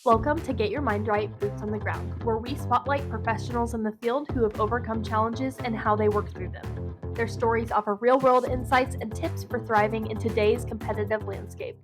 Welcome to Get Your Mind Right, Boots on the Ground, where we spotlight professionals in the field who have overcome challenges and how they work through them. Their stories offer real-world insights and tips for thriving in today's competitive landscape.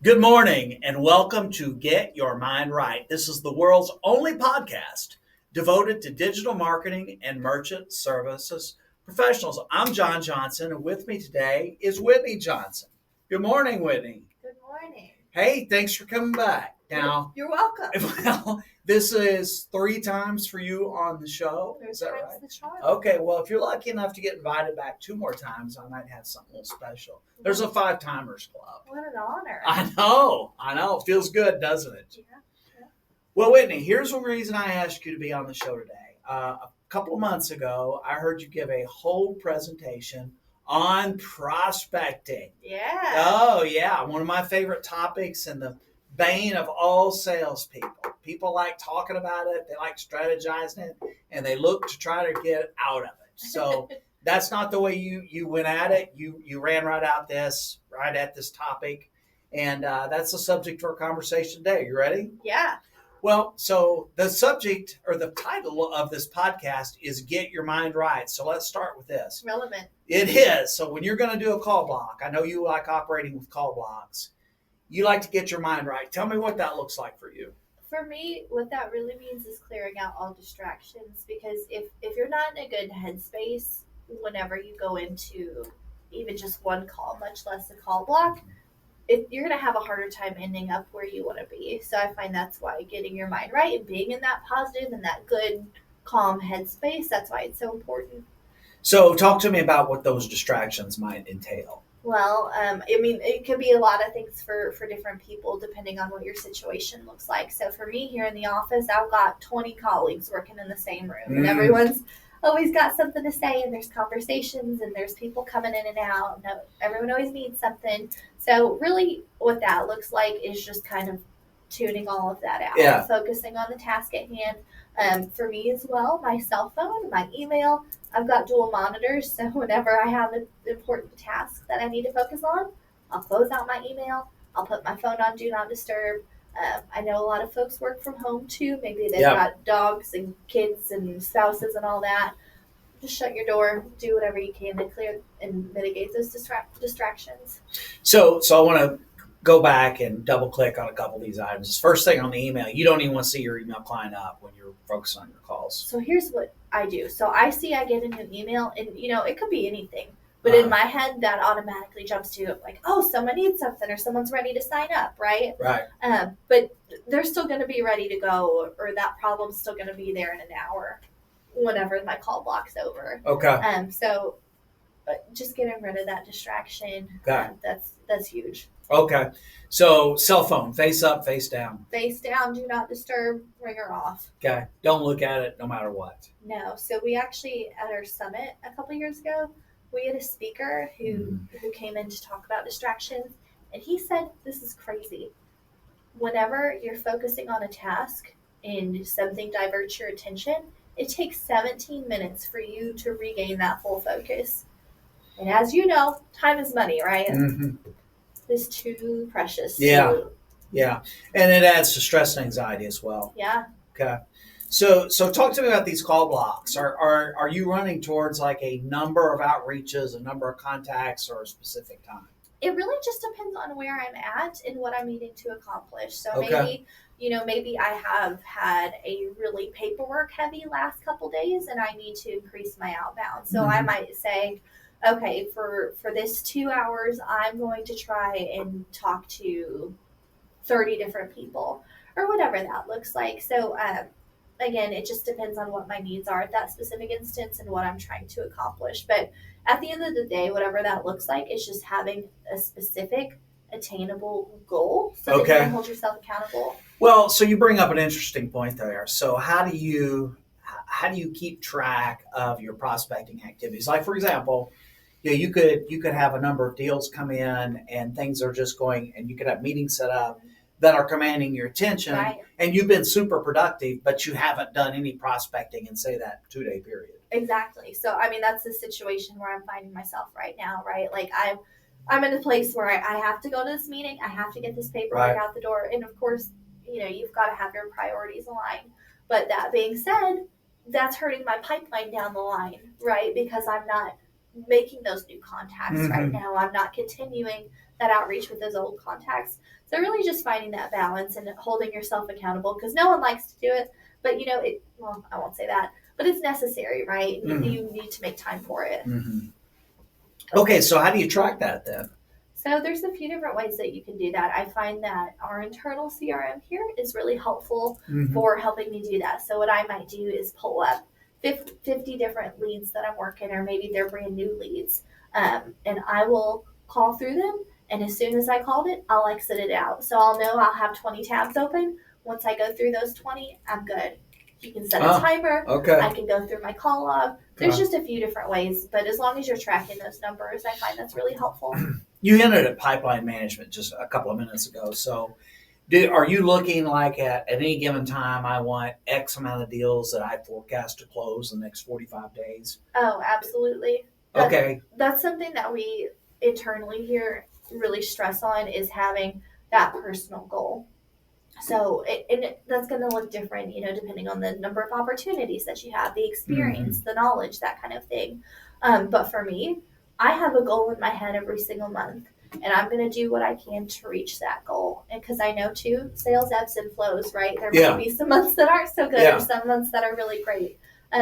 Good morning and welcome to Get Your Mind Right. This is the world's only podcast devoted to digital marketing and merchant services professionals. I'm John Johnson, and with me today is Whitney Johnson. Good morning, Whitney. Good morning. Hey, thanks for coming back. Now, You're welcome. Well, this is 3 times for you on the show. Is that right? The charm. Okay, well, if you're lucky enough to get invited back 2 more times, I might have something a little special. There's a 5-timers club. What an honor. I know. It feels good, doesn't it? Yeah. Well, Whitney, here's the reason I asked you to be on the show today. A couple of months ago, I heard you give a whole presentation on prospecting. Yeah. Oh, yeah. One of my favorite topics and the bane of all salespeople. People like talking about it. They like strategizing it, and they look to try to get out of it. So that's not the way you went at it. You ran right at this topic, and that's the subject for our conversation today. You ready? Yeah. Well, so the subject or the title of this podcast is Get Your Mind Right. So let's start with this. Relevant. It is. So when you're going to do a call block, I know you like operating with call blocks. You like to get your mind right. Tell me what that looks like for you. For me, what that really means is clearing out all distractions, because if you're not in a good headspace whenever you go into even just one call, much less a call block, you're going to have a harder time ending up where you want to be. So I find that's why getting your mind right and being in that positive and that good, calm headspace, that's why it's so important. So talk to me about what those distractions might entail. Well, it could be a lot of things for different people depending on what your situation looks like. So for me here in the office, I've got 20 colleagues working in the same room, and everyone's always got something to say, and there's conversations, and there's people coming in and out. And everyone always needs something. So really what that looks like is just kind of tuning all of that out, focusing on the task at hand. For me as well, my cell phone, my email, I've got dual monitors, so whenever I have an important task that I need to focus on, I'll close out my email, I'll put my phone on Do Not Disturb. I know a lot of folks work from home too. Maybe they've got dogs and kids and spouses and all that. Just shut your door, do whatever you can to clear and mitigate those distractions. So I want to go back and double click on a couple of these items. First thing on the email, you don't even want to see your email client up when you're focused on your calls. So here's what I do. So I get a new email, and it could be anything, but in my head that automatically jumps to like, oh, someone needs something or someone's ready to sign up, right? Right. But they're still going to be ready to go, or that problem's still going to be there in an hour whenever my call block's over. Okay. So just getting rid of that distraction, that's huge. Okay. So cell phone, face up, face down. Face down, Do Not Disturb, ringer off. Okay. Don't look at it no matter what. No. So we actually, at our summit a couple years ago, we had a speaker who came in to talk about distractions, and he said, this is crazy. Whenever you're focusing on a task and something diverts your attention, it takes 17 minutes for you to regain that full focus. And as you know, time is money, right? Mm-hmm. It's too precious. Yeah. And it adds to stress and anxiety as well. Yeah. Okay. So talk to me about these call blocks. Are you running towards like a number of outreaches, a number of contacts, or a specific time? It really just depends on where I'm at and what I'm needing to accomplish. So maybe I have had a really paperwork heavy last couple days and I need to increase my outbound. So I might say, okay, for this 2 hours, I'm going to try and talk to 30 different people or whatever that looks like. So again, it just depends on what my needs are at that specific instance and what I'm trying to accomplish. But at the end of the day, whatever that looks like, is just having a specific, attainable goal so that you can hold yourself accountable. Well, so you bring up an interesting point there. So how do you keep track of your prospecting activities? Like, for example, you could have a number of deals come in and things are just going, and you could have meetings set up that are commanding your attention, and you've been super productive, but you haven't done any prospecting in, say, that 2-day period. Exactly. So, that's the situation where I'm finding myself right now, right? Like, I'm in a place where I have to go to this meeting. I have to get this paperwork out the door. And, of course, you've got to have your priorities aligned. But that being said, that's hurting my pipeline down the line, right? Because I'm not making those new contacts right now. I'm not continuing that outreach with those old contacts. So really just finding that balance and holding yourself accountable, because no one likes to do it, but I won't say that, but it's necessary, right? You need to make time for it. Okay, so how do you track that then? So there's a few different ways that you can do that. I find that our internal CRM here is really helpful for helping me do that. So what I might do is pull up 50 different leads that I'm working, or maybe they're brand new leads. And I will call through them. And as soon as I called it, I'll exit it out. So I'll know I'll have 20 tabs open. Once I go through those 20, I'm good. You can set a timer. Okay. I can go through my call log. There's just a few different ways, but as long as you're tracking those numbers, I find that's really helpful. You hinted at pipeline management just a couple of minutes ago. So are you looking like at any given time, I want X amount of deals that I forecast to close in the next 45 days? Oh, absolutely. That's something that we internally here really stress on, is having that personal goal. So that's going to look different, depending on the number of opportunities that you have, the experience, the knowledge, that kind of thing. But for me, I have a goal in my head every single month, and I'm going to do what I can to reach that goal. And because I know too, sales ebbs and flows, right? There may be some months that aren't so good, or some months that are really great.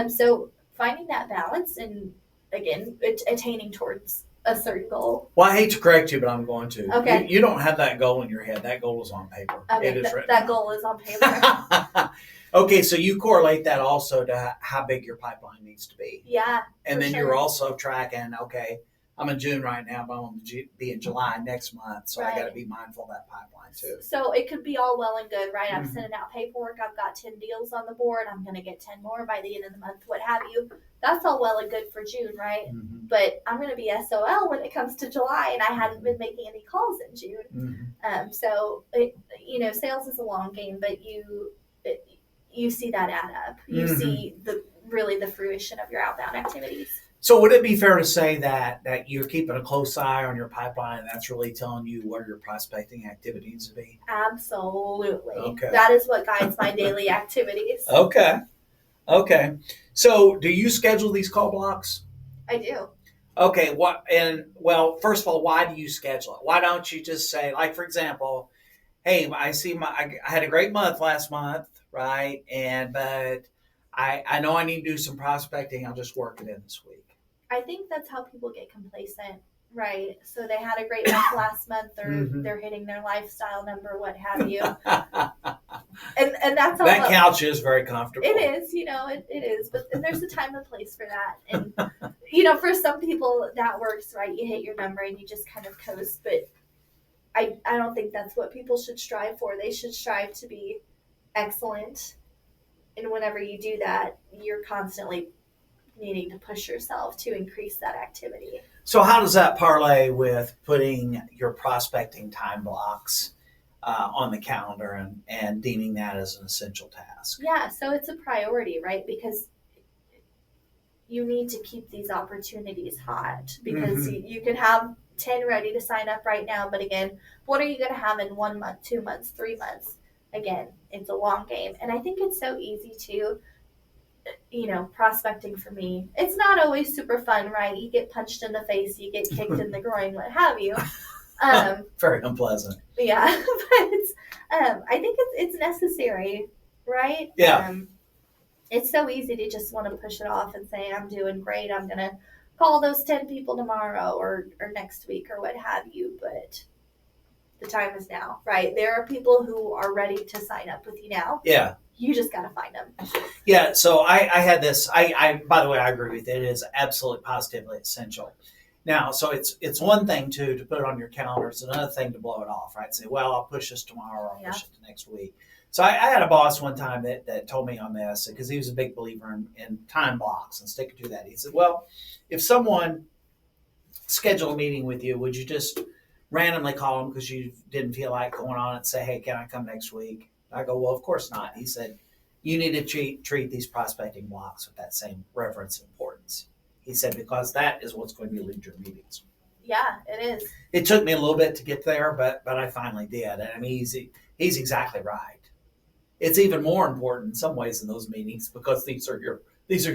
So finding that balance, and again, attaining towards a certain goal. Well, I hate to correct you, but I'm going to. Okay. You don't have that goal in your head. That goal is on paper. Okay, it is written that down. goal is on paper. Okay, so you correlate that also to how big your pipeline needs to be. Yeah. And then you're also tracking, okay, I'm in June right now, but I'm going to be in July next month, so I got to be mindful of that pipeline too. So it could be all well and good, right? I'm sending out paperwork. I've got 10 deals on the board. I'm going to get 10 more by the end of the month, what have you. That's all well and good for June, right? But I'm going to be SOL when it comes to July, and I hadn't been making any calls in June. So, sales is a long game, but you see that add up. You see the fruition of your outbound activities. So would it be fair to say that you're keeping a close eye on your pipeline, and that's really telling you what your prospecting activities to be? Absolutely. Okay. That is what guides my daily activities. Okay. So do you schedule these call blocks? I do. Okay. First of all, why do you schedule it? Why don't you just say, like, for example, hey, I had a great month last month, right? But I know I need to do some prospecting. I'll just work it in this week. I think that's how people get complacent, right? So they had a great month last month, or they're hitting their lifestyle number, what have you. and that's all. That couch is very comfortable. It is, it is. But there's a time and place for that. And, for some people that works, right? You hit your number and you just kind of coast. But I don't think that's what people should strive for. They should strive to be excellent. And whenever you do that, you're constantly needing to push yourself to increase that activity. So how does that parlay with putting your prospecting time blocks on the calendar and deeming that as an essential task? Yeah, so it's a priority, right? Because you need to keep these opportunities hot, because you could have 10 ready to sign up right now. But again, what are you going to have in 1 month, 2 months, 3 months? Again, it's a long game. And I think it's so easy to, prospecting for me, it's not always super fun, right? You get punched in the face, you get kicked in the groin, what have you. Very unpleasant. Yeah, but I think it's necessary, right? Yeah. It's so easy to just want to push it off and say, I'm doing great, I'm going to call those 10 people tomorrow or next week or what have you, but the time is now, right? There are people who are ready to sign up with you now. Yeah. You just got to find them. Yeah. So I had this, by the way, I agree with it. It is absolutely positively essential. Now, so it's one thing to put it on your calendar. It's another thing to blow it off, right? Say, well, I'll push this tomorrow, or I'll push it to next week. So I had a boss one time that told me on this, because he was a big believer in time blocks and sticking to that. He said, well, if someone scheduled a meeting with you, would you just randomly call them because you didn't feel like going on and say, hey, can I come next week? I go, well, of course not. He said, you need to treat these prospecting blocks with that same reverence and importance. He said, because that is what's going to lead your meetings. Yeah, it is. It took me a little bit to get there, but I finally did. And I mean, he's exactly right. it's even more important in some ways in those meetings because these are your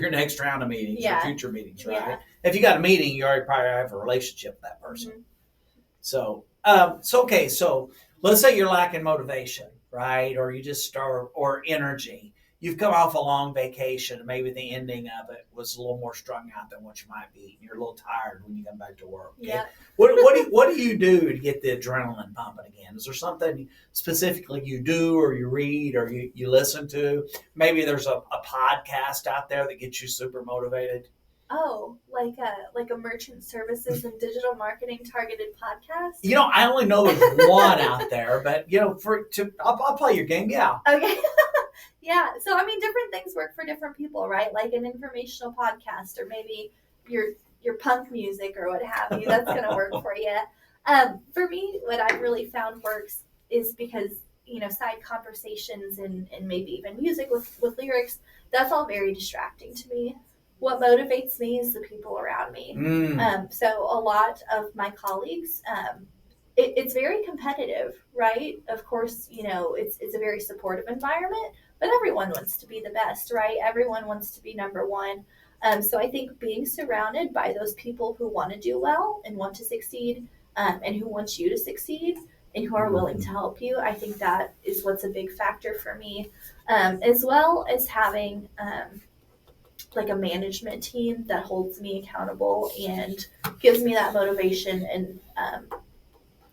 next round of meetings, your future meetings, right? Yeah. If you got a meeting, you already probably have a relationship with that person. Mhm. So, okay. So let's say you're lacking motivation, right? Or you just or energy. You've come off a long vacation, and maybe the ending of it was a little more strung out than what you might be. You're a little tired when you come back to work. Okay? Yeah. What do you do to get the adrenaline pumping again? Is there something specifically you do, or you read, or you listen to? Maybe there's a podcast out there that gets you super motivated. Oh, like a merchant services and digital marketing targeted podcast? I only know there's one out there, but I'll play your game. Yeah. Okay. Yeah. So I mean, different things work for different people, right? Like an informational podcast, or maybe your punk music or what have you. That's gonna work for you. For me, what I've really found works is because side conversations and maybe even music with lyrics. That's all very distracting to me. What motivates me is the people around me. So a lot of my colleagues, it's very competitive, right? Of course, it's a very supportive environment, but everyone wants to be the best, right? Everyone wants to be number one. So I think being surrounded by those people who want to do well and want to succeed, and who want you to succeed and who are willing to help you, I think that is what's a big factor for me, as well as having like a management team that holds me accountable and gives me that motivation and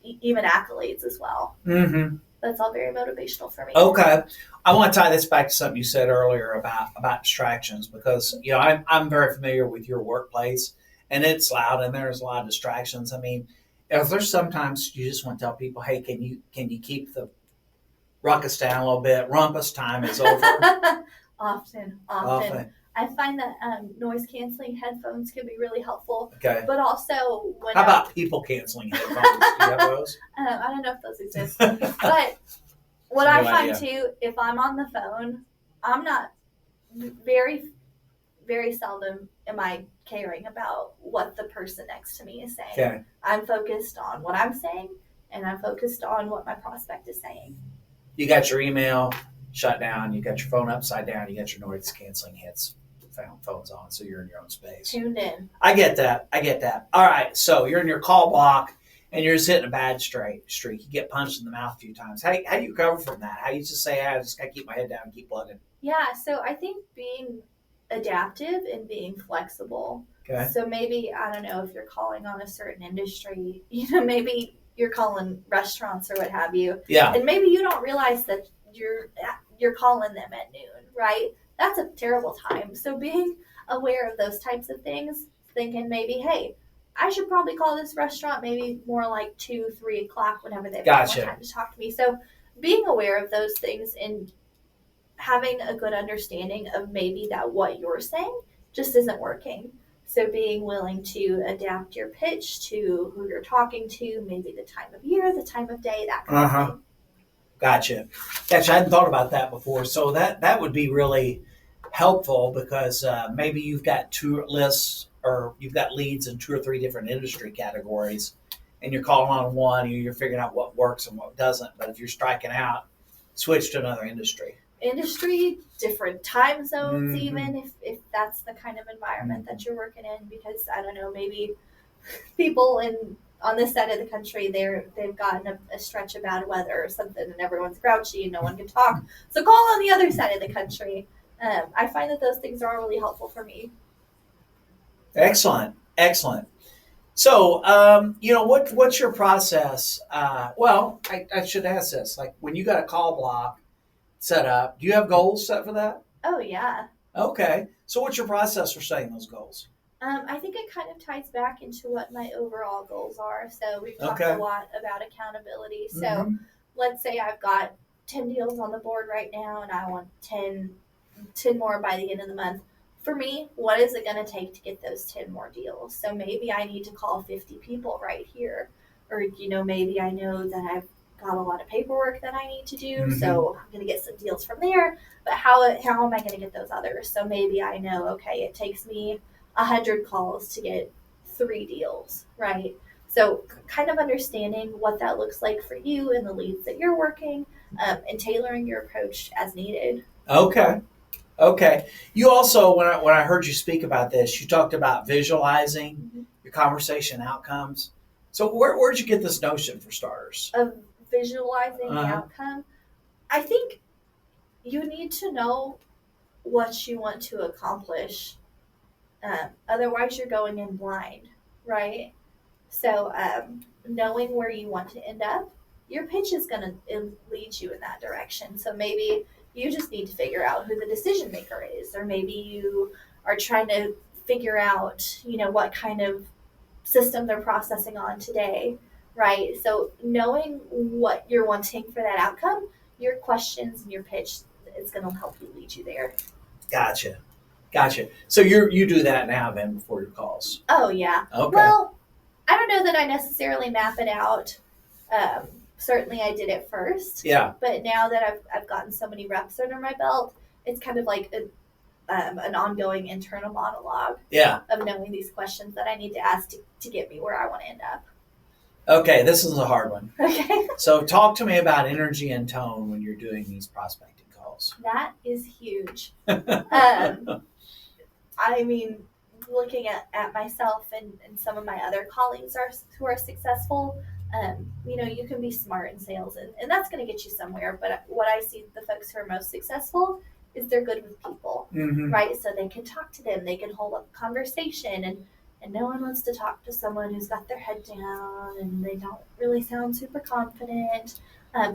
even accolades as well. Mm-hmm. That's all very motivational for me. Okay. I want to tie this back to something you said earlier about distractions because, I'm very familiar with your workplace and it's loud and there's a lot of distractions. I mean, if there's sometimes you just want to tell people, hey, can you keep the ruckus down a little bit? Rumpus time is over. Often. I find that noise canceling headphones can be really helpful. Okay. But also how about people canceling headphones? Do you have those? I don't know if those exist. But what I find too, if I'm on the phone, I'm not very, very seldom am I caring about what the person next to me is saying. Okay. I'm focused on what I'm saying and I'm focused on what my prospect is saying. You got your email shut down, you got your phone upside down, you got your noise canceling phones on, so you're in your own space. Tuned in. I get that. All right, so you're in your call block and you're just hitting a bad streak. You get punched in the mouth a few times. How do you recover from that? How do you just say, I just got to keep my head down and keep plugging? Yeah, so I think being adaptive and being flexible. Okay. So maybe, I don't know if you're calling on a certain industry, maybe you're calling restaurants or what have you. Yeah. And maybe you don't realize that you're calling them at noon, right? That's a terrible time. So being aware of those types of things, thinking maybe, hey, I should probably call this restaurant maybe more like 2, 3 o'clock whenever they've got more time to talk to me. So being aware of those things and having a good understanding of maybe that what you're saying just isn't working. So being willing to adapt your pitch to who you're talking to, maybe the time of year, the time of day, that kind of thing. Gotcha. I hadn't thought about that before. So that would be really helpful because maybe you've got 2 lists or you've got leads in 2 or 3 different industry categories and you're calling on one, you're figuring out what works and what doesn't. But if you're striking out, switch to another industry. Different time zones, even if that's the kind of environment that you're working in, because I don't know, maybe people on this side of the country, they've gotten a stretch of bad weather or something and everyone's grouchy and no one can talk. So call on the other side of the country. I find that those things are really helpful for me. Excellent. So, what's your process? I should ask this. Like when you got a call block set up, do you have goals set for that? Oh, yeah. Okay. So what's your process for setting those goals? I think it kind of ties back into what my overall goals are. So we've talked a lot about accountability. So let's say I've got 10 deals on the board right now and I want 10 more by the end of the month. For me, what is it going to take to get those 10 more deals? So maybe I need to call 50 people right here. Or, maybe I know that I've got a lot of paperwork that I need to do, so I'm going to get some deals from there. But how am I going to get those others? So maybe I know, okay, it takes me 100 calls to get 3 deals, right? So kind of understanding what that looks like for you and the leads that you're working, and tailoring your approach as needed. Okay. Okay. You also, when I heard you speak about this, you talked about visualizing your conversation outcomes. So where'd you get this notion for starters? Of visualizing the outcome, I think you need to know what you want to accomplish. Otherwise, you're going in blind, right? So knowing where you want to end up, your pitch is going to lead you in that direction. So maybe you just need to figure out who the decision maker is, or maybe you are trying to figure out, what kind of system they're processing on today, right? So knowing what you're wanting for that outcome, your questions and your pitch is going to help you lead you there. Gotcha. So you do that now then before your calls? Oh, yeah. Okay. Well, I don't know that I necessarily map it out. Certainly I did it first. Yeah. But now that I've gotten so many reps under my belt, it's kind of like an ongoing internal monologue. Yeah. Of knowing these questions that I need to ask to get me where I want to end up. Okay, this is a hard one. Okay. So talk to me about energy and tone when you're doing these prospecting calls. That is huge. I mean, looking at myself and some of my other colleagues who are successful, you can be smart in sales and that's going to get you somewhere. But what I see the folks who are most successful is they're good with people, right? So they can talk to them, they can hold up a conversation, and no one wants to talk to someone who's got their head down and they don't really sound super confident.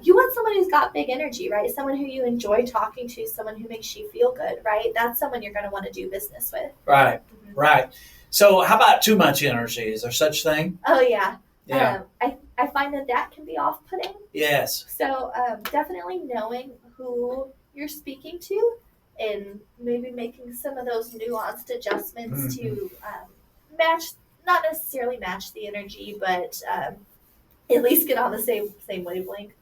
You want someone who's got big energy, right? Someone who you enjoy talking to, someone who makes you feel good, right? That's someone you're going to want to do business with. Right, right. So how about too much energy? Is there such thing? Oh, yeah. Yeah. I find that can be off-putting. Yes. So definitely knowing who you're speaking to and maybe making some of those nuanced adjustments to not necessarily match the energy, but at least get on the same wavelength.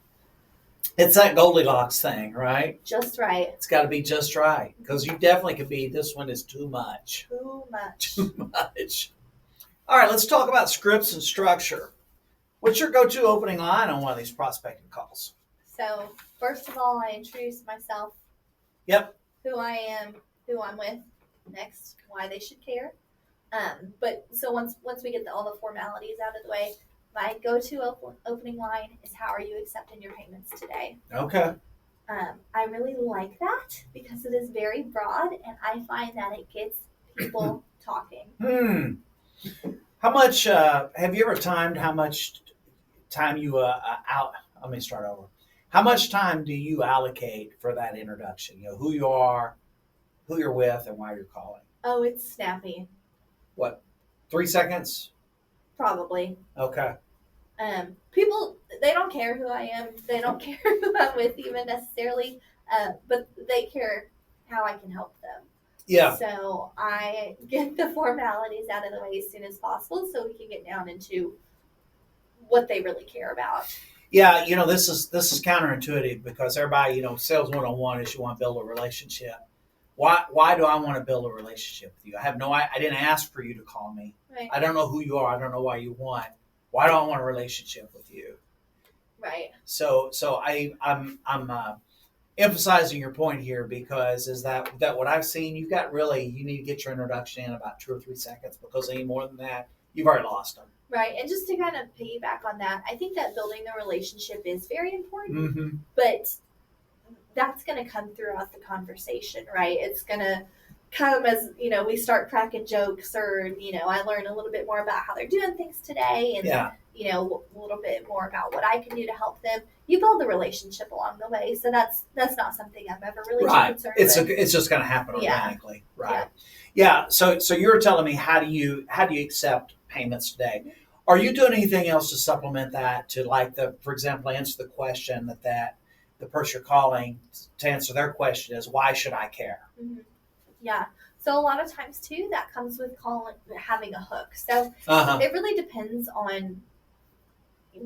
It's that Goldilocks thing, right? Just right. It's got to be just right, because you definitely could be, this one is too much. Too much. Too much. All right, let's talk about scripts and structure. What's your go-to opening line on one of these prospecting calls? So, first of all, I introduce myself. Yep. Who I am, who I'm with. Next, why they should care. But so once we get all the formalities out of the way, my go-to opening line is, how are you accepting your payments today? Okay. I really like that because it is very broad, and I find that it gets people talking. How much, have you ever timed how much time you let me start over. How much time do you allocate for that introduction? Who you are, who you're with, and why you're calling? Oh, it's snappy. What, 3 seconds? Probably. Okay. People, they don't care who I am. They don't care who I'm with even necessarily, but they care how I can help them. Yeah. So I get the formalities out of the way as soon as possible so we can get down into what they really care about. Yeah, this is counterintuitive because everybody, sales 101 is you want to build a relationship. Why do I want to build a relationship with you? I didn't ask for you to call me. Right. I don't know who you are. I don't know why you want. Why do I want a relationship with you? Right. So I'm emphasizing your point here because is that what I've seen, you need to get your introduction in about 2 or 3 seconds, because any more than that, you've already lost them. Right. And just to kind of piggyback on that, I think that building the relationship is very important, but that's going to come throughout the conversation, right? It's going to come as, we start cracking jokes or, I learn a little bit more about how they're doing things today and, a little bit more about what I can do to help them. You build the relationship along the way. So that's not something I'm ever really too concerned with. It's just going to happen organically. Yeah. Right. Yeah. So you're telling me, how do you accept payments today? Are you doing anything else to supplement that to for example, answer the question that the person you're calling to answer their question is, why should I care? Mm-hmm. Yeah. So a lot of times too, that comes with having a hook. So it really depends on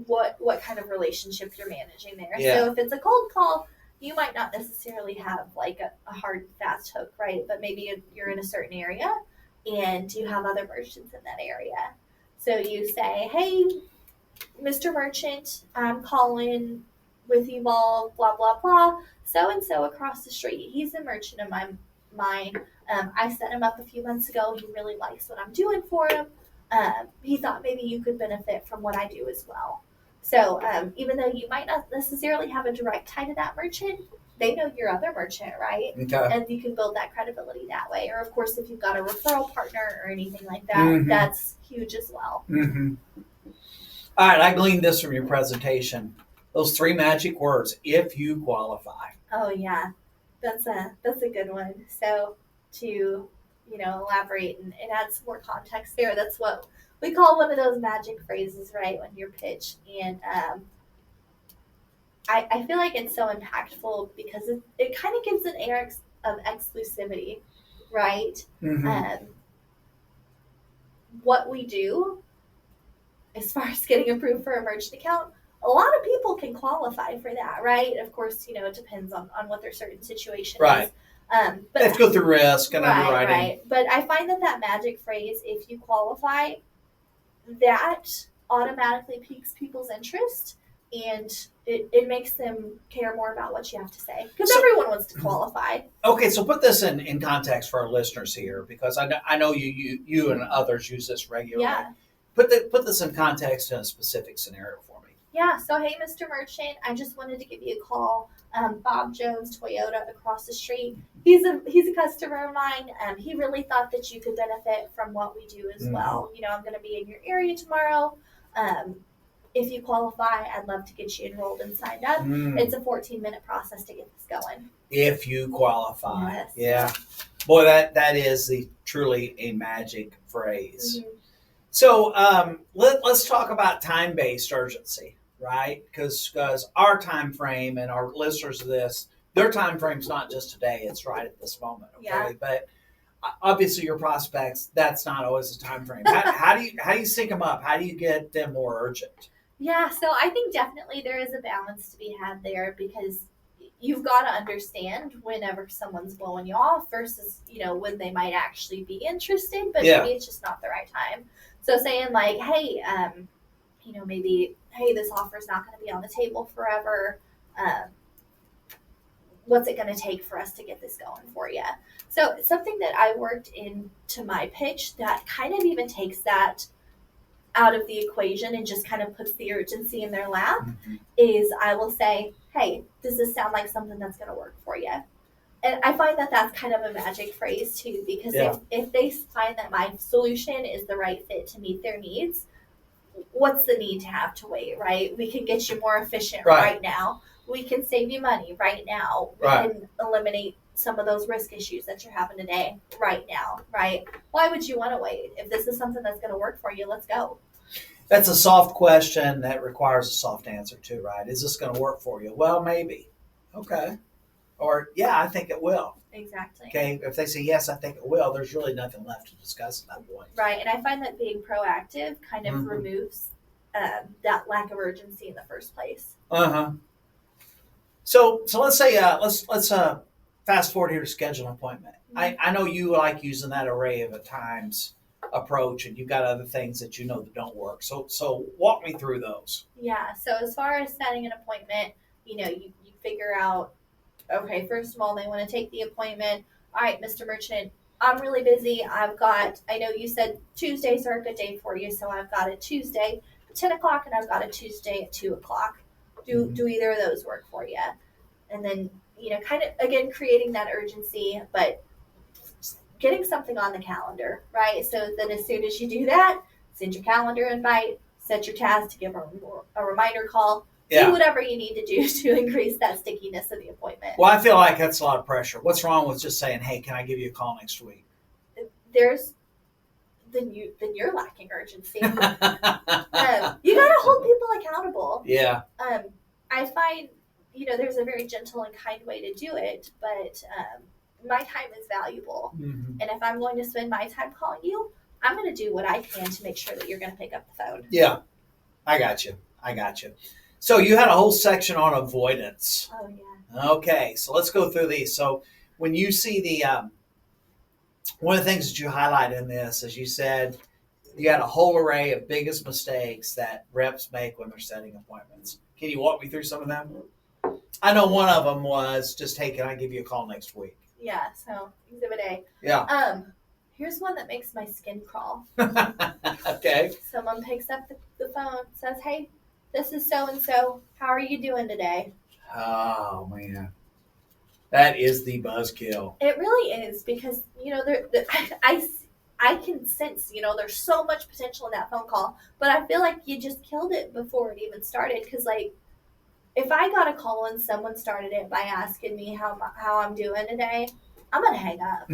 what kind of relationship you're managing there. Yeah. So if it's a cold call, you might not necessarily have like a hard, fast hook, right? But maybe you're in a certain area and you have other merchants in that area. So you say, hey, Mr. Merchant, I'm calling with Evolv, blah, blah, blah. So-and-so across the street. He's a merchant of mine. I set him up a few months ago. He really likes what I'm doing for him. He thought maybe you could benefit from what I do as well. So even though you might not necessarily have a direct tie to that merchant, they know your other merchant, right? Okay. And you can build that credibility that way. Or, of course, if you've got a referral partner or anything like that, that's huge as well. Mm-hmm. All right, I gleaned this from your presentation. Those 3 magic words, if you qualify. Oh, yeah. That's a good one. So to, elaborate and add some more context there, that's what we call one of those magic phrases, right, when you're pitched. And I feel like it's so impactful because it kind of gives an air of exclusivity, right? Mm-hmm. What we do as far as getting approved for a merchant account, a lot of people can qualify for that, right? Of course, it depends on what their certain situation is. But they have to go through risk and underwriting. Right. But I find that magic phrase, if you qualify, that automatically piques people's interest, and it makes them care more about what you have to say, because everyone wants to qualify. Okay, so put this in context for our listeners here, because I know you and others use this regularly. Yeah. Put this in context in a specific scenario for me. Yeah, so hey, Mr. Merchant, I just wanted to give you a call. Bob Jones, Toyota, across the street. He's a customer of mine. He really thought that you could benefit from what we do as well. I'm going to be in your area tomorrow. If you qualify, I'd love to get you enrolled and signed up. It's a 14-minute process to get this going. If you qualify. Yes. Yeah. Boy, that is truly a magic phrase. Mm-hmm. So let's talk about time-based urgency, right? Because our time frame and our listeners of this, their time frame's not just today; it's right at this moment. Okay, yeah. But obviously, your prospects, that's not always the time frame. How do you sync them up? How do you get them more urgent? Yeah, so I think definitely there is a balance to be had there, because you've got to understand whenever someone's blowing you off versus, when they might actually be interested, but maybe it's just not the right time. So saying like, hey, maybe, hey, this offer's not going to be on the table forever. What's it going to take for us to get this going for you? So something that I worked into my pitch that kind of even takes that out of the equation and just kind of puts the urgency in their lap is I will say, hey, does this sound like something that's going to work for you? And I find that that's kind of a magic phrase too, because if they find that my solution is the right fit to meet their needs, what's the need to have to wait, right? We can get you more efficient right now. We can save you money right now. We can eliminate some of those risk issues that you're having today right now, right? Why would you want to wait? If this is something that's going to work for you, let's go. That's a soft question that requires a soft answer too, right? Is this going to work for you? Well, maybe. Okay. Or, yeah, I think it will. Exactly. Okay. If they say, yes, I think it will, there's really nothing left to discuss at that point. Right. And I find that being proactive kind of removes that lack of urgency in the first place. Uh-huh. So let's say, let's fast forward here to schedule an appointment. I know you like using that array of times approach, and you've got other things that that don't work. So walk me through those. Yeah. So as far as setting an appointment, you figure out, okay, first of all, they want to take the appointment. All right, Mr. Merchant, I'm really busy. I know you said Tuesdays are a good day for you, so I've got a Tuesday at 10 o'clock and I've got a Tuesday at 2 o'clock. Do either of those work for you? And then, kind of, again, creating that urgency, but getting something on the calendar, right? So then as soon as you do that, send your calendar invite, set your task to give a reminder call, do whatever you need to do to increase that stickiness of the appointment. Well, I feel like that's a lot of pressure. What's wrong with just saying, hey, can I give you a call next week? Then you're lacking urgency. You got to hold people accountable. Yeah. I find, there's a very gentle and kind way to do it, but my time is valuable. And if I'm going to spend my time calling you, I'm going to do what I can to make sure that you're going to pick up the phone. Yeah. I got you. So you had a whole section on avoidance. Oh, yeah. Okay, so let's go through these. So when you see the, one of the things that you highlight in this, as you said, you had a whole array of biggest mistakes that reps make when they're setting appointments. Can you walk me through some of them? I know one of them was just, hey, can I give you a call next week? Yeah, so Exhibit A. Yeah. Here's one that makes my skin crawl. Okay. Someone picks up the phone, says, hey, this is so-and-so. How are you doing today? Oh, man. That is the buzzkill. It really is because, I can sense, there's so much potential in that phone call, but I feel like you just killed it before it even started because, like, if I got a call and someone started it by asking me how I'm doing today, I'm going to hang up.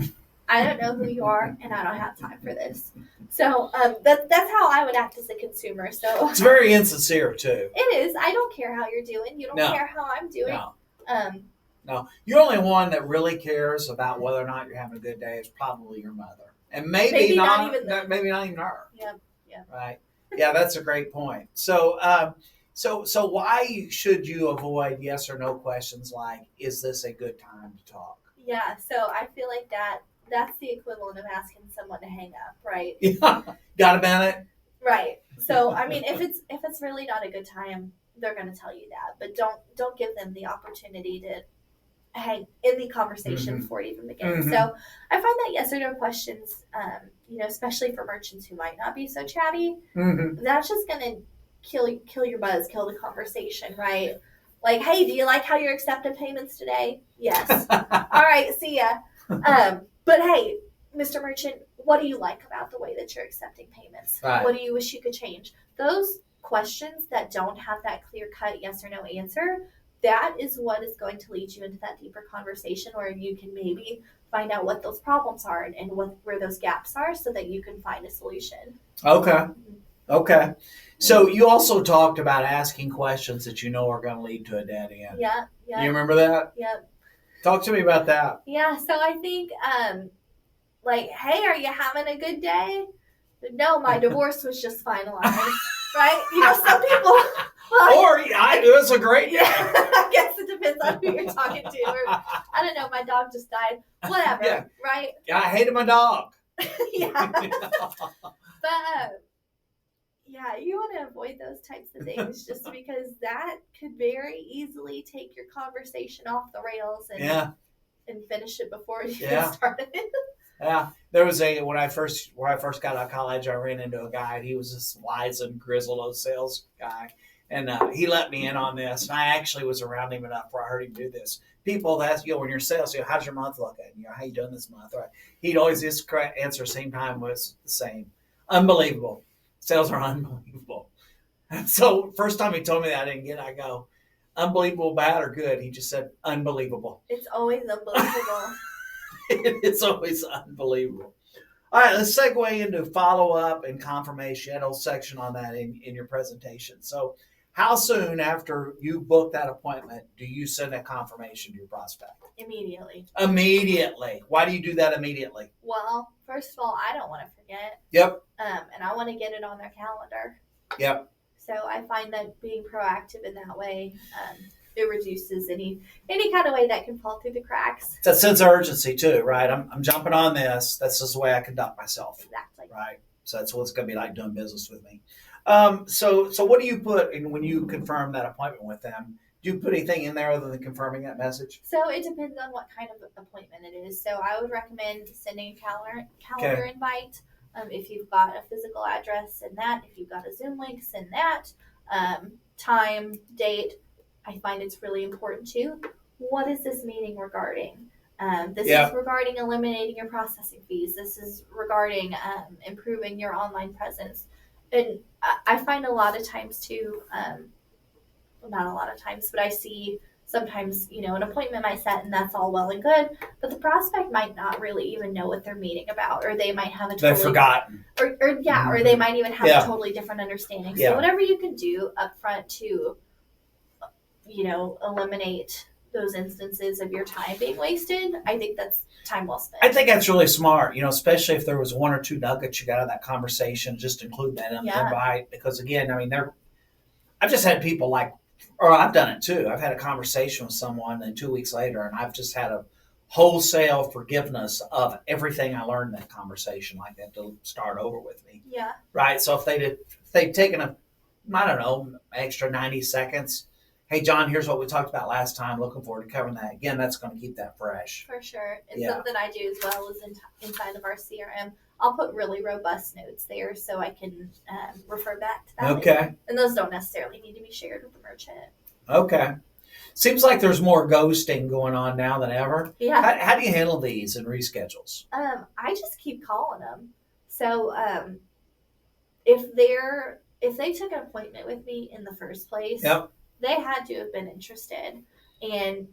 I don't know who you are, and I don't have time for this. So that's how I would act as a consumer. So it's very insincere, too. It is. I don't care how you're doing. You don't care how I'm doing. No. No. The only one that really cares about whether or not you're having a good day is probably your mother. And maybe not even her. Yeah. Right. Yeah, that's a great point. So So why should you avoid yes or no questions like, is this a good time to talk? Yeah, so I feel like that's the equivalent of asking someone to hang up, right? Yeah. Got a minute? Right. So I mean, if it's really not a good time, they're going to tell you that, but don't give them the opportunity to hang in the conversation before it even begins. So I find that yes or no questions, especially for merchants who might not be so chatty, that's just going to kill your buzz, kill the conversation, right? Like, hey, do you like how you're accepting payments today? Yes. All right, see ya. But hey, Mr. Merchant, what do you like about the way that you're accepting payments? Right. What do you wish you could change? Those questions that don't have that clear-cut yes or no answer, that is what is going to lead you into that deeper conversation where you can maybe find out what those problems are and where those gaps are so that you can find a solution. Okay. So you also talked about asking questions that you know are going to lead to a dead end. Yeah. You remember that? Yep. Talk to me about that. Yeah, so I think, like, hey, are you having a good day? No, my divorce was just finalized, right? Some people... it was a great day. I guess it depends on who you're talking to. Or, I don't know, my dog just died. Whatever, right? Yeah, I hated my dog. Yeah. But... yeah, you want to avoid those types of things just because that could very easily take your conversation off the rails and finish it before you get started. Yeah, there was when I first got out of college, I ran into a guy. And he was this wise and grizzled old sales guy, and he let me in on this. And I actually was around him enough where I heard him do this. People ask, when you're sales, how's your month looking? How you doing this month? Right? He'd always just answer the same time was the same. Unbelievable. Sales are unbelievable. And so first time he told me that, I didn't get it. I go, unbelievable, bad or good? He just said, unbelievable. It's always unbelievable. It's always unbelievable. All right, let's segue into follow-up and confirmation. You had a whole section on that in your presentation. So how soon after you book that appointment do you send a confirmation to your prospect? Immediately. Why do you do that immediately? Well, first of all, I don't want to forget. Yep. And I want to get it on their calendar. Yep. So I find that being proactive in that way, it reduces any kind of way that can fall through the cracks. It's a sense of urgency too, right? I'm jumping on this. That's just the way I conduct myself. Exactly. Right. So that's what it's going to be like doing business with me. So what do you put in when you confirm that appointment with them? Do you put anything in there other than confirming that message? So it depends on what kind of appointment it is. So I would recommend sending a calendar invite. If you've got a physical address, send that. If you've got a Zoom link, send that. Time, date. I find it's really important too. What is this meeting regarding? This is regarding eliminating your processing fees. This is regarding improving your online presence. And I find a lot of times too, not a lot of times, but I see sometimes, an appointment might set and that's all well and good, but the prospect might not really even know what they're meeting about, or they might have they've forgotten. Or they might even have a totally different understanding. Yeah. So whatever you can do up front to, eliminate those instances of your time being wasted, I think that's time well spent. I think that's really smart, especially if there was one or two nuggets you got out of that conversation, just include that in the invite. Because again, I've just had people or I've done it too. I've had a conversation with someone and 2 weeks later, and I've just had a wholesale forgiveness of everything I learned in that conversation like that to start over with me. Yeah. Right. So if they'd taken extra 90 seconds hey, John, here's what we talked about last time. Looking forward to covering that again. That's going to keep that fresh. For sure. And Yeah. something I do as well is inside of our CRM, I'll put really robust notes there so I can refer back to that. Okay. Later. And those don't necessarily need to be shared with the merchant. Okay. Seems like there's more ghosting going on now than ever. Yeah. How do you handle these and reschedules? I just keep calling them. So if they took an appointment with me in the first place, Yep. they had to have been interested. And,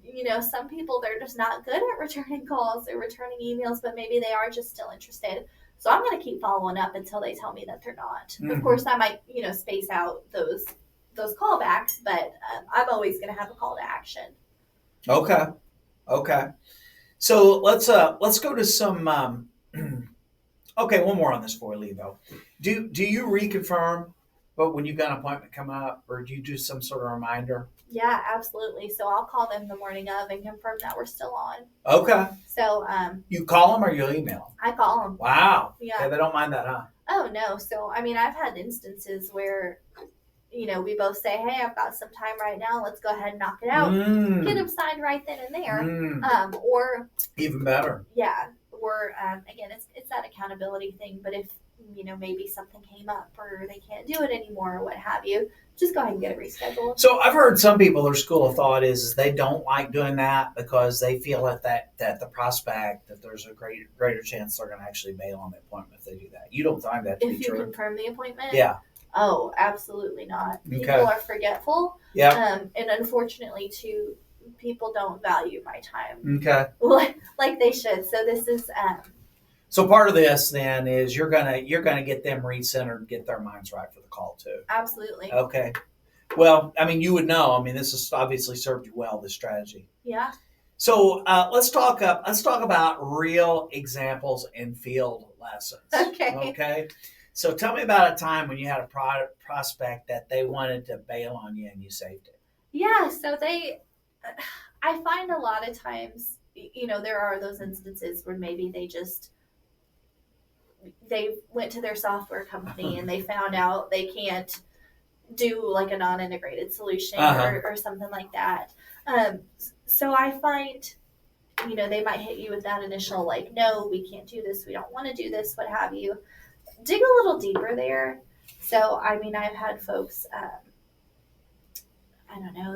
some people, they're just not good at returning calls or returning emails, but maybe they are just still interested. So I'm going to keep following up until they tell me that they're not. Mm-hmm. Of course, I might, space out those callbacks, but I'm always going to have a call to action. Okay. So let's go to some. Okay, one more on this before we leave though. Do you reconfirm, but when you've got an appointment come up, or do you do some sort of reminder? Yeah, absolutely. So I'll call them the morning of and confirm that we're still on. Okay. So you call them or you email them? I call them. Wow. Yeah. Okay, they don't mind that, huh? Oh no. So I've had instances where we both say, hey, I've got some time right now. Let's go ahead and knock it out. Get them signed right then and there. Or even better. Yeah. Or again, it's that accountability thing. But if maybe something came up or they can't do it anymore or what have you, just go ahead and get it rescheduled. So I've heard some people, their school of thought is they don't like doing that because they feel that the prospect, that there's a greater chance they're going to actually bail on the appointment if they do that. You don't find that to be true? If you confirm the appointment? Yeah. Oh, absolutely not. Okay. People are forgetful. Yeah. And unfortunately, too, people don't value my time. Okay. Like they should. So this is. So part of this then is you're gonna get them recentered, get their minds right for the call too. Absolutely. Okay. Well, you would know. This has obviously served you well, this strategy. Yeah. So let's talk about real examples and field lessons. Okay. Okay. So tell me about a time when you had a prospect that they wanted to bail on you and you saved it. Yeah. So I find a lot of times, there are those instances where maybe they went to their software company and they found out they can't do like a non-integrated solution or something like that. So I find, they might hit you with that initial, like, no, we can't do this. We don't want to do this, what have you. Dig a little deeper there. So, I've had folks,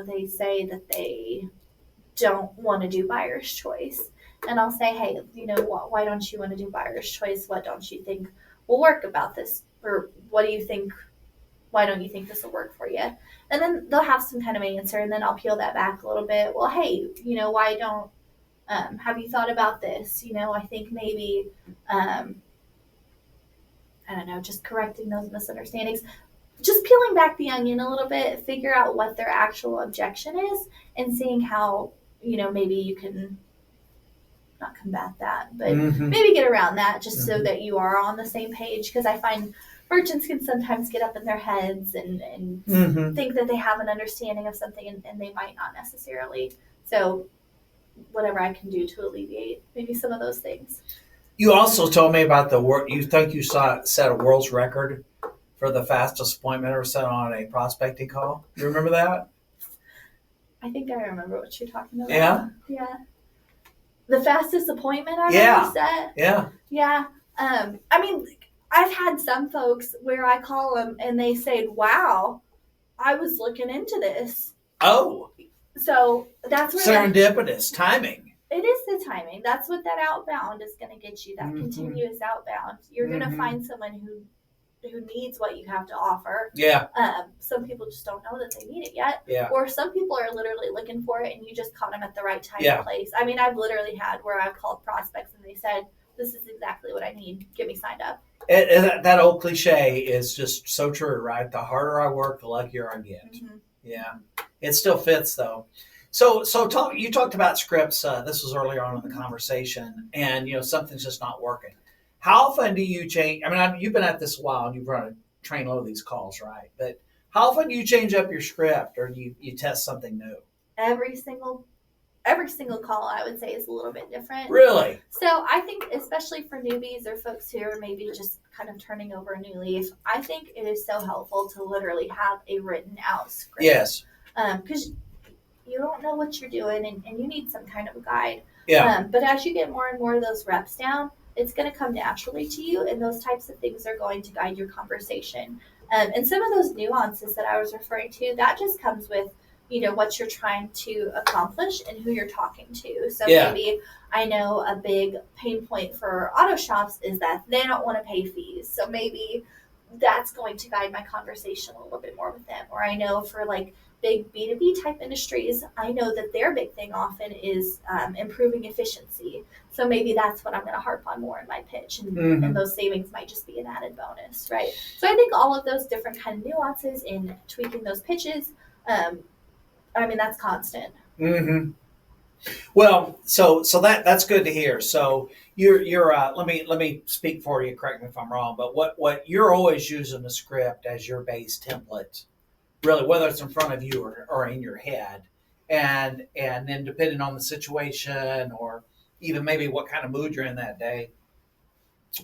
they say that they don't want to do buyer's choice. And I'll say, hey, why don't you want to do buyer's choice? What don't you think will work about this? Or what do you think? Why don't you think this will work for you? And then they'll have some kind of answer, and then I'll peel that back a little bit. Well, hey, why don't, have you thought about this? I think maybe, just correcting those misunderstandings. Just peeling back the onion a little bit, figure out what their actual objection is, and seeing how, maybe you can not combat that, but maybe get around that just so that you are on the same page. Because I find merchants can sometimes get up in their heads and think that they have an understanding of something and they might not necessarily. So whatever I can do to alleviate maybe some of those things. You also told me about you think you set a world's record for the fastest appointment ever set on a prospecting call. You remember that? I think I remember what you're talking about. Yeah? Yeah. The fastest appointment I've ever set? Yeah. Yeah. I've had some folks where I call them and they say, wow, I was looking into this. Oh. So that's where serendipitous timing. It is the timing. That's what that outbound is going to get you, that continuous outbound. You're going to find someone who needs what you have to offer. Yeah. Some people just don't know that they need it yet. Yeah. Or some people are literally looking for it and you just caught them at the right time and place. I've literally had where I've called prospects and they said, this is exactly what I need. Get me signed up. That old cliche is just so true, right? The harder I work, the luckier I get. Mm-hmm. Yeah. It still fits though. So you talked about scripts. This was earlier on in the conversation, and something's just not working. How often do you change? You've been at this a while, and you've run a train load of these calls, right? But how often do you change up your script, or do you test something new? Every single call, I would say, is a little bit different. Really? So I think, especially for newbies or folks who are maybe just kind of turning over a new leaf, I think it is so helpful to literally have a written out script. Yes. Because you don't know what you're doing and you need some kind of a guide. Yeah. But as you get more and more of those reps down, it's going to come naturally to you, and those types of things are going to guide your conversation. And some of those nuances that I was referring to, that just comes with, what you're trying to accomplish and who you're talking to. So maybe I know a big pain point for auto shops is that they don't want to pay fees. So maybe that's going to guide my conversation a little bit more with them. Or I know for like big B2B type industries, I know that their big thing often is improving efficiency. So maybe that's what I'm going to harp on more in my pitch. And those savings might just be an added bonus, right? So I think all of those different kind of nuances in tweaking those pitches, that's constant. Mm-hmm. Well, so that's good to hear. So you're let me speak for you. Correct me if I'm wrong, but what you're always using the script as your base template, really, whether it's in front of you or in your head, and then depending on the situation or even maybe what kind of mood you're in that day,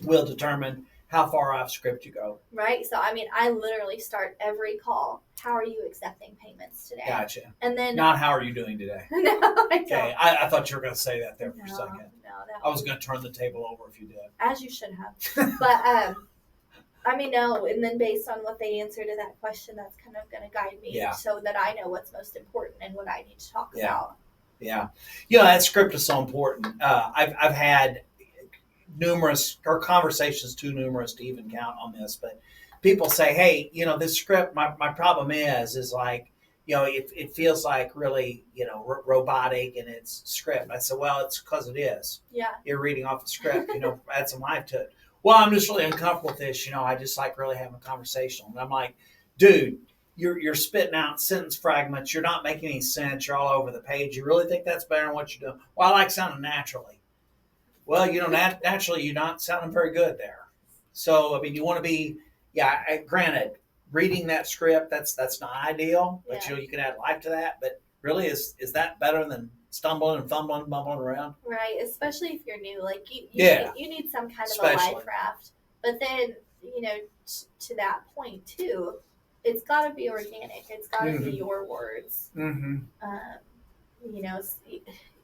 will determine how far off script you go. Right. So I literally start every call. How are you accepting payments today? Gotcha. And then not how are you doing today? No, I don't. Okay. I thought you were going to say that there for a second. No, I was going to turn the table over if you did. As you should have. But no. And then based on what they answer to that question, that's kind of going to guide me so that I know what's most important and what I need to talk about. Yeah. That script is so important. I've had numerous or conversations too numerous to even count on this, but people say, hey, this script, my problem is like, it feels like really, robotic and it's script. I said, well, it's because it is. Yeah. You're reading off the script, add some life to it. Well, I'm just really uncomfortable with this. I just like really having a conversation. And I'm like, dude, you're spitting out sentence fragments. You're not making any sense. You're all over the page. You really think that's better than what you're doing? Well, I like sounding naturally. Well, naturally, you're not sounding very good there. So, you want to be, granted, reading that script, that's not ideal, but you can add life to that. But really, is that better than stumbling and fumbling, bumbling around? Right, especially if you're new. Like, you need some kind of a life raft. But then, to that point, too, it's got to be organic. It's got to be your words. Mm-hmm.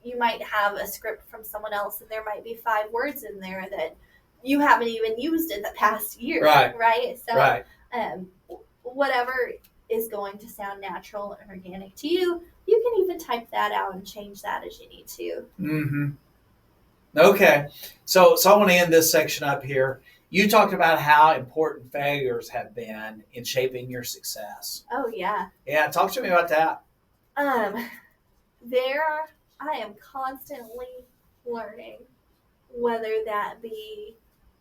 You might have a script from someone else and there might be 5 words in there that you haven't even used in the past year. Right? So whatever is going to sound natural and organic to you, you can even type that out and change that as you need to. Mm-hmm. Okay. So I want to end this section up here. You talked about how important failures have been in shaping your success. Oh, yeah. Yeah, talk to me about that. I am constantly learning, whether that be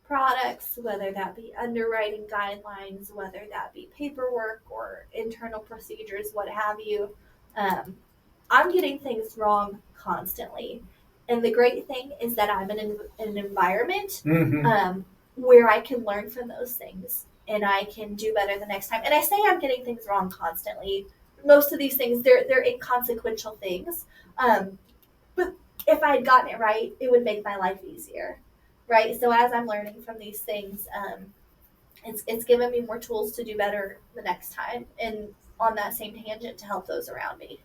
products, whether that be underwriting guidelines, whether that be paperwork or internal procedures, what have you. I'm getting things wrong constantly. And the great thing is that I'm in an environment where I can learn from those things and I can do better the next time. And I say I'm getting things wrong constantly. Most of these things, they're inconsequential things. But if I had gotten it right, it would make my life easier, right? So as I'm learning from these things, it's given me more tools to do better the next time, and on that same tangent to help those around me.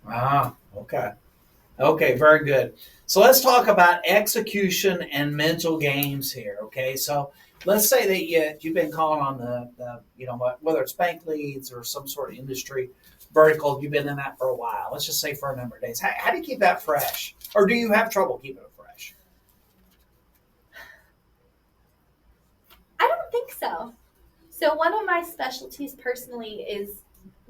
Okay, very good. So let's talk about execution and mental games here. Okay, so let's say that you've been calling on the whether it's bank leads or some sort of industry vertical, you've been in that for a while. Let's just say for a number of days. How do you keep that fresh? Or do you have trouble keeping it fresh? I don't think so. So one of my specialties personally is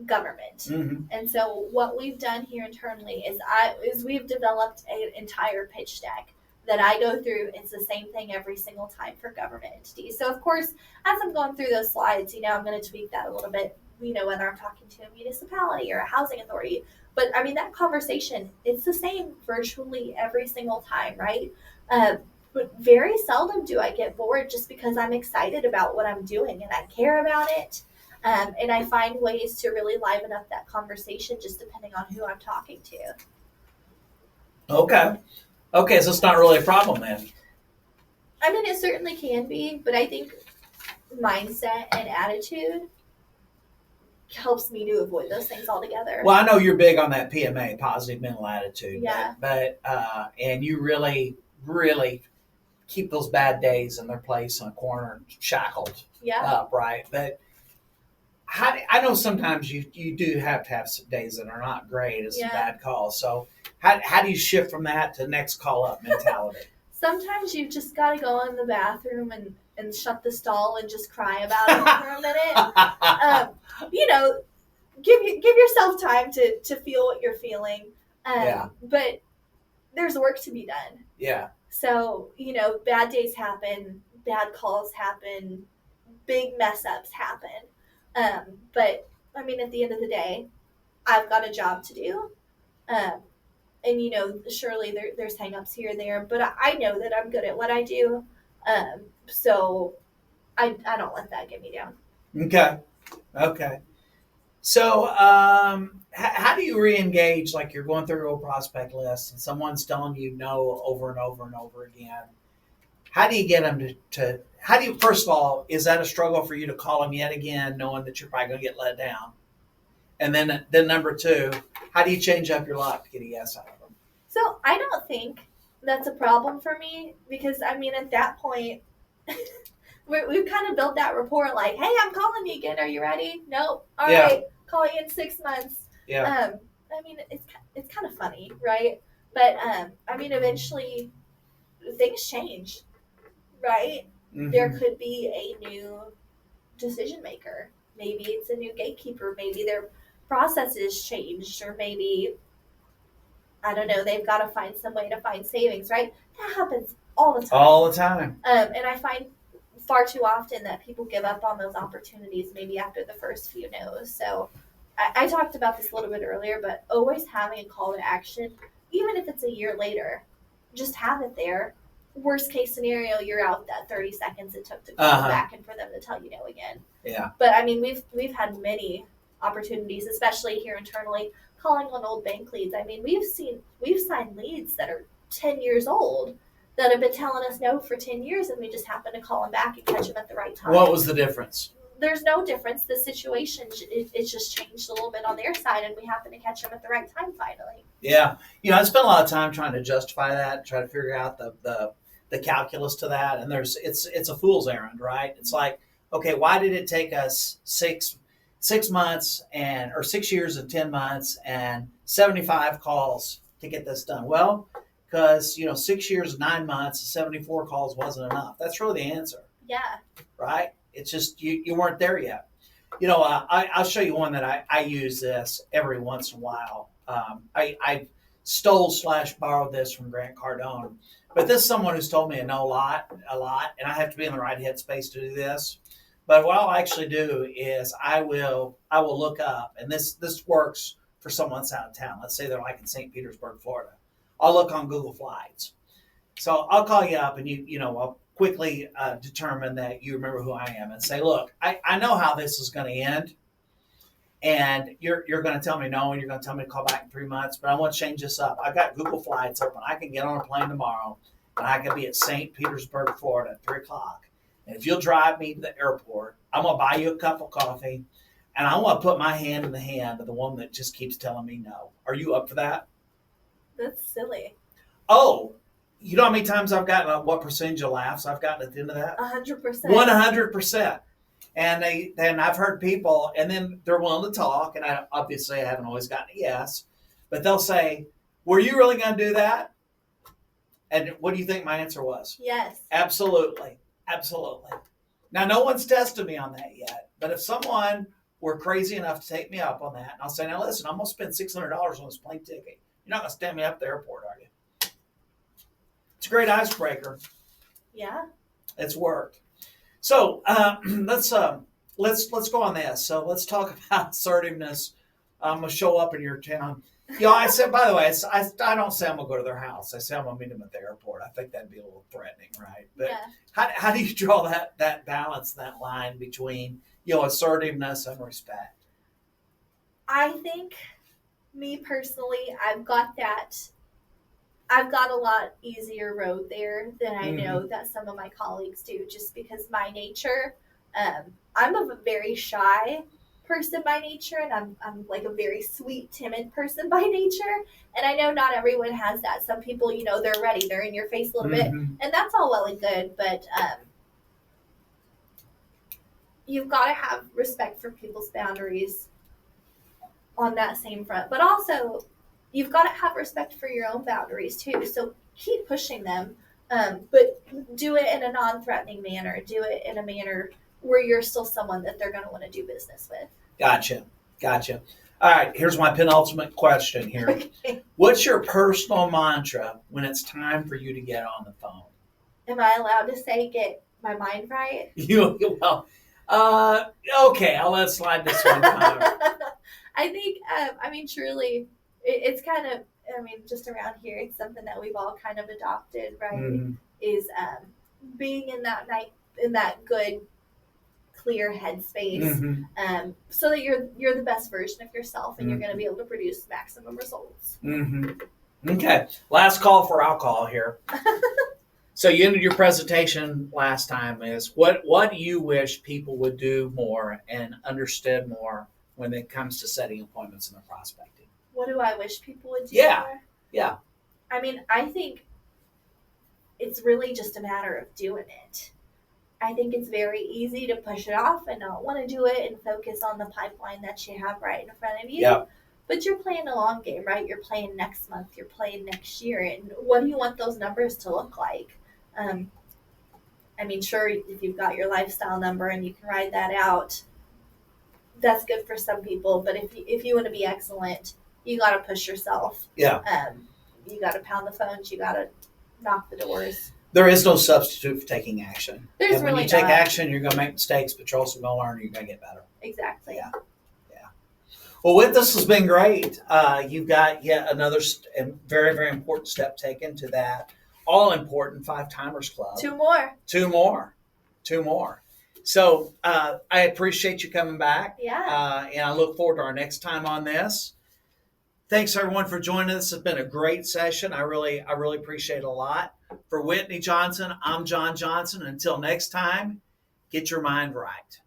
government. Mm-hmm. And so what we've done here internally is we've developed an entire pitch deck that I go through. It's the same thing every single time for government entities. So of course, as I'm going through those slides, I'm going to tweak that a little bit, whether I'm talking to a municipality or a housing authority. But that conversation, it's the same virtually every single time, right? But very seldom do I get bored just because I'm excited about what I'm doing and I care about it. And I find ways to really liven up that conversation just depending on who I'm talking to. Okay, so it's not really a problem then. It certainly can be, but I think mindset and attitude helps me to avoid those things altogether. Well, I know you're big on that PMA, positive mental attitude. Yeah. But and you really, really keep those bad days in their place in a corner, shackled up, right? But I know sometimes you do have to have some days that are not great. It's some bad calls. So how do you shift from that to next call up mentality? Sometimes you've just got to go in the bathroom and shut the stall and just cry about it for a minute. Give yourself time to feel what you're feeling. But there's work to be done. Yeah. So, bad days happen, bad calls happen, big mess ups happen. But I mean, at the end of the day, I've got a job to do. And surely there's hang-ups here and there, but I know that I'm good at what I do. So I don't let that get me down. Okay. So how do you re-engage, like you're going through a prospect list and someone's telling you no over and over and over again? How do you get them to how do you, first of all, is that a struggle for you to call them yet again, knowing that you're probably going to get let down? And then number two, how do you change up your luck to get a yes out of them? So I don't think that's a problem for me because, I mean, at that point, we've kind of built that rapport like, hey, I'm calling you again. Are you ready? Nope. All right. Call you in 6 months. Yeah. I mean, it's kind of funny, right? But, I mean, eventually things change, right? Mm-hmm. There could be a new decision maker. Maybe it's a new gatekeeper. Maybe their processes changed, or maybe, I don't know, they've got to find some way to find savings, right? That happens all the time. And I find far too often that people give up on those opportunities maybe after the first few no's. So I talked about this a little bit earlier, but always having a call to action, even if it's a year later, just have it there. Worst case scenario, you're out that 30 seconds it took to call back and for them to tell you no again. Yeah. But I mean, we've had many opportunities, especially here internally, calling on old bank leads. I mean, we've signed leads that are 10 years old that have been telling us no for 10 years, and we just happen to call them back and catch them at the right time. What was the difference? There's no difference. The situation, it's just changed a little bit on their side, and we happen to catch them at the right time finally. Yeah. I spent a lot of time trying to justify that, try to figure out the calculus to that, and it's a fool's errand, right? It's like, okay, why did it take us 6 months or 6 years and 10 months and 75 calls to get this done? Well, because 6 years, 9 months, 74 calls wasn't enough. That's really the answer. Yeah. Right? It's just you weren't there yet. I'll show you one that I use this every once in a while. I stole / borrowed this from Grant Cardone, but this is someone who's told me a lot, and I have to be in the right headspace to do this. But what I'll actually do is I will look up, and this works for someone that's out of town. Let's say they're like in St. Petersburg, Florida. I'll look on Google Flights. So I'll call you up, and I'll quickly determine that you remember who I am, and say, look, I know how this is going to end, and you're going to tell me no, and you're going to tell me to call back in 3 months, but I want to change this up. I've got Google Flights open. I can get on a plane tomorrow, and I can be at St. Petersburg, Florida at 3 o'clock. And if you'll drive me to the airport, I'm going to buy you a cup of coffee, and I want to put my hand in the hand of the one that just keeps telling me no. Are you up for that? That's silly. Oh, you know how many times I've gotten, what percentage of laughs I've gotten at the end of that? 100%. 100%. And I've heard people, and then they're willing to talk, and I haven't always gotten a yes, but they'll say, were you really going to do that? And what do you think my answer was? Yes. Absolutely. Now, no one's tested me on that yet, but if someone were crazy enough to take me up on that, and I'll say, now listen, I'm going to spend $600 on this plane ticket. You're not going to stand me up at the airport, are you? It's a great icebreaker. Yeah. It's worked. So let's go on this. So let's talk about assertiveness. I'm going to show up in your town. I said, by the way, I don't say I'm going to go to their house. I say I'm going to meet them at the airport. I think that'd be a little threatening, right? But how do you draw that balance, that line between assertiveness and respect? I think, me personally, I've got a lot easier road there than I know that some of my colleagues do, just because my nature, I'm very shy, person by nature, and I'm like a very sweet, timid person by nature. And I know not everyone has that. Some people, they're ready, they're in your face a little bit, and that's all well and good. But you've got to have respect for people's boundaries on that same front. But also, you've got to have respect for your own boundaries too. So keep pushing them, but do it in a non-threatening manner. Do it in a manner where you're still someone that they're going to want to do business with. Gotcha. All right, here's my penultimate question here. Okay. What's your personal mantra when it's time for you to get on the phone? Am I allowed to say get my mind right? Okay, I'll let it slide this one time. I think, truly, it's kind of, just around here, it's something that we've all kind of adopted, right? Mhm. Is being in that good, clear headspace, so that you're the best version of yourself, and you're going to be able to produce maximum results. Okay, last call for alcohol here. So you ended your presentation last time is what do you wish people would do more and understood more when it comes to setting appointments and prospecting? What do I wish people would do more? Yeah. I think it's really just a matter of doing it. I think it's very easy to push it off and not want to do it and focus on the pipeline that you have right in front of you. Yep. But you're playing a long game, right? You're playing next month, you're playing next year, and what do you want those numbers to look like? Sure, if you've got your lifestyle number and you can ride that out, that's good for some people. But if you want to be excellent, you got to push yourself. Yeah. You got to pound the phones. You got to knock the doors. There is no substitute for taking action. There's and when really you take not. action, you're going to make mistakes, but you're also going to learn. You're going to get better. Exactly. Yeah. Well, this has been great. You've got yet another very, very important step taken to that all-important 5-timers club. Two more. So I appreciate you coming back. Yeah. And I look forward to our next time on this. Thanks, everyone, for joining us. It's been a great session. I really appreciate it a lot. For Whitney Johnson, I'm John Johnson. Until next time, get your mind right.